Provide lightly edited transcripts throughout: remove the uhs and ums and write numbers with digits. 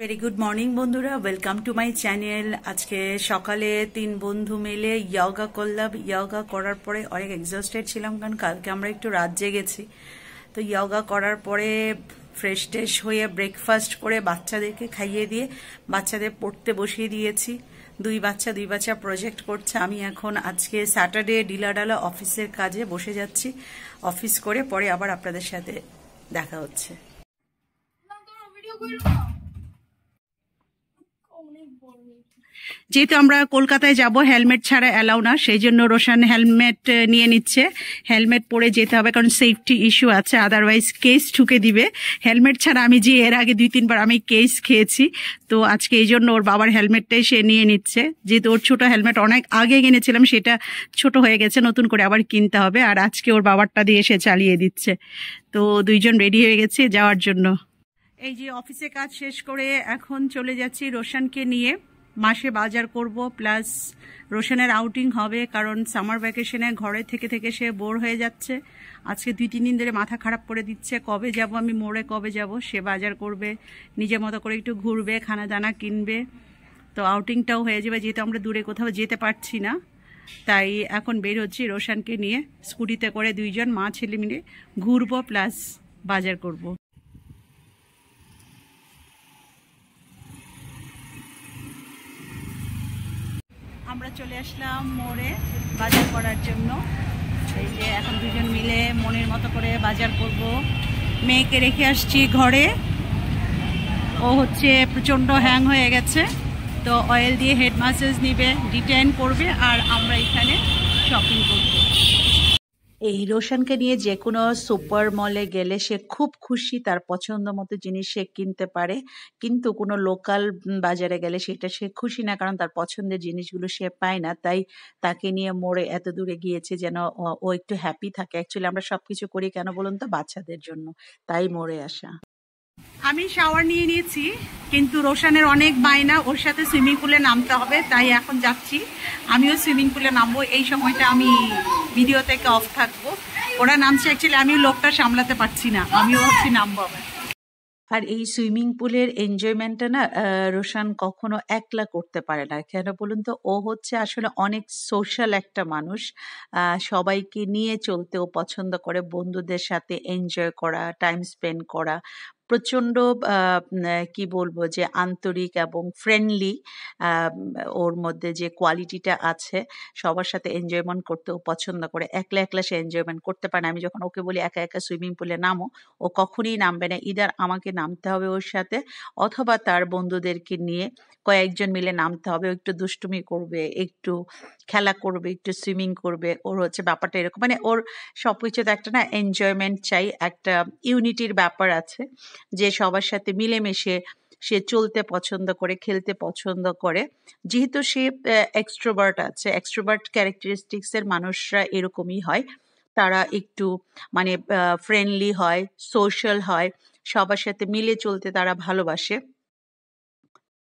Very good morning বন্ধুরা, welcome to my channel. আজকে সকালে 3 বন্ধু মিলে ইয়োগা করলাম। ইয়োগা করার পরে অনেক এক্সস্টেড ছিলাম, কারণ কালকে আমরা একটু রাত জেগেছি। তো ইয়োগা করার পরে ফ্রেশ ট্রেশ হয়ে ব্রেকফাস্ট করে বাচ্চাদেরকে খাইয়ে দিয়ে বাচ্চাদের পড়তে বসিয়ে দিয়েছি। দুই বাচ্চা প্রজেক্ট করছে। আমি এখন আজকে স্যাটারডে ডিলাডালা অফিসের কাজে বসে যাচ্ছি। অফিস করে পরে আবার আপনাদের সাথে দেখা হচ্ছে। যেহেতু আমরা কলকাতায় যাব, হেলমেট ছাড়া অ্যালাউ না, সেই জন্য রোশান হেলমেট নিয়ে নিচ্ছে। হেলমেট পরে যেতে হবে, কারণ সেফটি ইস্যু আছে, আদারওয়াইজ কেস ঠুকে দিবে। হেলমেট ছাড়া আমি যে এর আগে 2-3 বার আমি কেস খেয়েছি, তো আজকে এই জন্য ওর বাবার হেলমেটটাই সে নিয়ে নিচ্ছে। যেহেতু ওর ছোট হেলমেট অনেক আগে কিনেছিলাম, সেটা ছোট হয়ে গেছে, নতুন করে আবার কিনতে হবে, আর আজকে ওর বাবারটা দিয়ে সে চালিয়ে দিচ্ছে। তো দুইজন রেডি হয়ে গেছে যাওয়ার জন্য। এই যে অফিসে কাজ শেষ করে এখন চলে যাচ্ছি রোশানকে নিয়ে। মাসে বাজার করব, প্লাস রোশানের আউটিং হবে, কারণ সামার ভ্যাকেশনে ঘরে থেকে থেকে সে বোর হয়ে যাচ্ছে। আজকে 2-3 দিন ধরে মাথা খারাপ করে দিচ্ছে, কবে যাব আমি মোড়ে, কবে যাব। সে বাজার করবে, নিজের মতো করে একটু ঘুরবে, খানা দানা কিনবে, তো আউটিংটাও হয়ে যাবে। যেহেতু আমরা দূরে কোথাও যেতে পারছি না, তাই এখন বের হচ্ছি রোশানকে নিয়ে। স্কুটিতে করে দুইজন মা ছেলে মিলে ঘুরবো, প্লাস বাজার করব। আমরা চলে আসলাম মোড়ে বাজার করার জন্য। এই যে এখন দুজন মিলে মনের মতো করে বাজার করব। মেয়েকে রেখে আসছি ঘরে, ও হচ্ছে প্রচণ্ড হ্যাং হয়ে গেছে, তো অয়েল দিয়ে হেড ম্যাসাজ নিবে, ডিটেন করবে, আর আমরা এখানে শপিং করব। এই রোশানকে নিয়ে যে কোনো সুপার মলে গেলে সে খুব খুশি, তার পছন্দ মতো জিনিস সে কিনতে পারে। কিন্তু কোনো লোকাল বাজারে গেলে সেটা সে খুশি না, কারণ তার পছন্দের জিনিসগুলো সে পায় না। তাই তাকে নিয়ে মোড়ে এত দূরে গিয়েছে যেন ও একটু হ্যাপি থাকে। অ্যাকচুয়ালি আমরা সবকিছু করি কেন বলুন তো, বাচ্চাদের জন্য, তাই মোড়ে আসা। আমি শাওয়ার নিয়ে নিয়েছি, কিন্তু রোশানের অনেক বায়না, ওর সাথে সুইমিং পুলে নামতে হবে, তাই এখন যাচ্ছি। আমিও সুইমিং পুলে নামবো। এই সময়টা আমি ভিডিও থেকে অফ থাকবো। ওরা নামছে, অ্যাকচুয়ালি আমিও লোকটা সামলাতে পারছি না, আমিও ভাবছি নামবো আবার। আর এই সুইমিং পুলের এনজয়মেন্টটা না রোশান কখনো একলা করতে পারে না। কেন বলুন তো, ও হচ্ছে আসলে অনেক সোশ্যাল একটা মানুষ। সবাইকে নিয়ে চলতেও পছন্দ করে, বন্ধুদের সাথে এনজয় করা, টাইম স্পেন্ড করা। প্রচণ্ড কি বলবো যে আন্তরিক এবং ফ্রেন্ডলি। ওর মধ্যে যে কোয়ালিটিটা আছে, সবার সাথে এনজয়মেন্ট করতেও পছন্দ করে। একলা একলা সে এনজয়মেন্ট করতে পারে না। আমি যখন ওকে বলি একা একা সুইমিং পুলে নামো, ও কখনোই নামবে না। ইদার আমাকে নামতে হবে ওর সাথে, অথবা তার বন্ধুদেরকে নিয়ে কয়েকজন মিলে নামতে হবে। ও একটু দুষ্টুমি করবে, একটু খেলা করবে, একটু সুইমিং করবে। ওর হচ্ছে ব্যাপারটা এরকম, মানে ওর সবকিছুতে একটা না এনজয়মেন্ট চাই, একটা ইউনিটির ব্যাপার আছে, যে সবার সাথে মিলেমিশে সে চলতে পছন্দ করে, খেলতে পছন্দ করে। যেহেতু সে এক্সট্রোভার্ট আছে, এক্সট্রোভার্ট ক্যারেক্টারিস্টিক্স এর মানুষরা এরকমই হয়। তারা একটু মানে ফ্রেন্ডলি হয়, সোশ্যাল হয়, সবার সাথে মিলে চলতে তারা ভালোবাসে।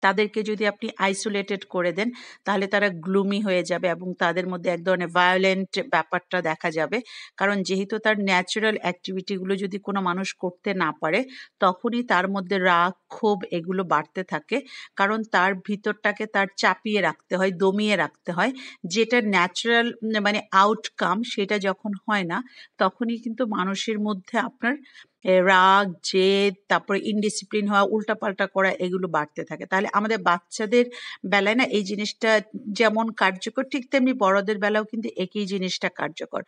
তাদেরকে যদি আপনি আইসোলেটেড করে দেন, তাহলে তারা গ্লুমি হয়ে যাবে এবং তাদের মধ্যে এক ধরনের ভায়োলেন্ট ব্যাপারটা দেখা যাবে। কারণ যেহেতু তার ন্যাচারাল অ্যাক্টিভিটিগুলো যদি কোনো মানুষ করতে না পারে, তখনই তার মধ্যে রাগ, ক্ষোভ এগুলো বাড়তে থাকে। কারণ তার ভিতরটাকে তার চাপিয়ে রাখতে হয়, দমিয়ে রাখতে হয়। যেটা ন্যাচারাল মানে আউটকাম, সেটা যখন হয় না, তখনই কিন্তু মানুষের মধ্যে আপনার রাগ, জেদ, তারপরে ইনডিসিপ্লিন হওয়া, উল্টাপাল্টা করা, এগুলো বাড়তে থাকে। তাহলে আমাদের বাচ্চাদের বেলায় না এই জিনিসটা যেমন কার্যকর, ঠিক তেমনি বড়দের বেলাও কিন্তু একই জিনিসটা কার্যকর।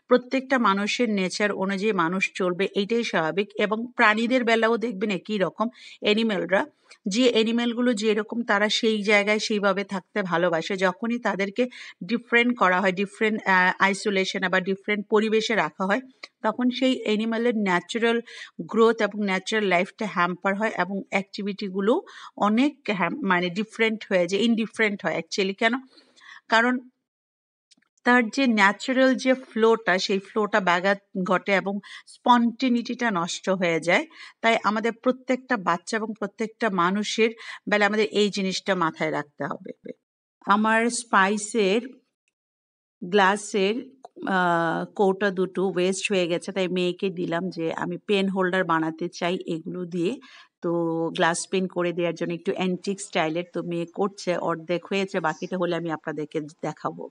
প্রত্যেকটা মানুষের নেচার অনুযায়ী মানুষ চলবে, এইটাই স্বাভাবিক। এবং প্রাণীদের বেলাও দেখবেন একই রকম। অ্যানিমেলরা, যে অ্যানিমেলগুলো যেরকম, তারা সেই জায়গায় সেইভাবে থাকতে ভালোবাসে। যখনই তাদেরকে ডিফারেন্ট করা হয়, ডিফারেন্ট আইসোলেশনে বা ডিফারেন্ট পরিবেশে রাখা হয়, তখন সেই অ্যানিমেলের ন্যাচারাল গ্রোথ এবং ন্যাচারাল লাইফটা হ্যাম্পার হয়, এবং অ্যাক্টিভিটিগুলো অনেক মানে ডিফারেন্ট হয়ে যায়, ইনডিফারেন্ট হয় অ্যাকচুয়ালি। কেন? কারণ তার যে ন্যাচারাল যে ফ্লোটা, সেই ফ্লোটা ব্যাঘাত ঘটে এবং স্পন্টেনিটিটা নষ্ট হয়ে যায়। তাই আমাদের প্রত্যেকটা বাচ্চা এবং প্রত্যেকটা মানুষের বেলা আমাদের এই জিনিসটা মাথায় রাখতে হবে। আমার স্পাইসের গ্লাসের কৌটা দুটো ওয়েস্ট হয়ে গেছে, তাই মেয়েকে দিলাম যে আমি পেন হোল্ডার বানাতে চাই এগুলো দিয়ে। তো গ্লাস পেন করে দেওয়ার জন্য একটু অ্যান্টিক স্টাইলের, তো মেয়ে করছে, অর্ধেক হয়েছে, বাকিটা হলে আমি আপনাদেরকে দেখাবো।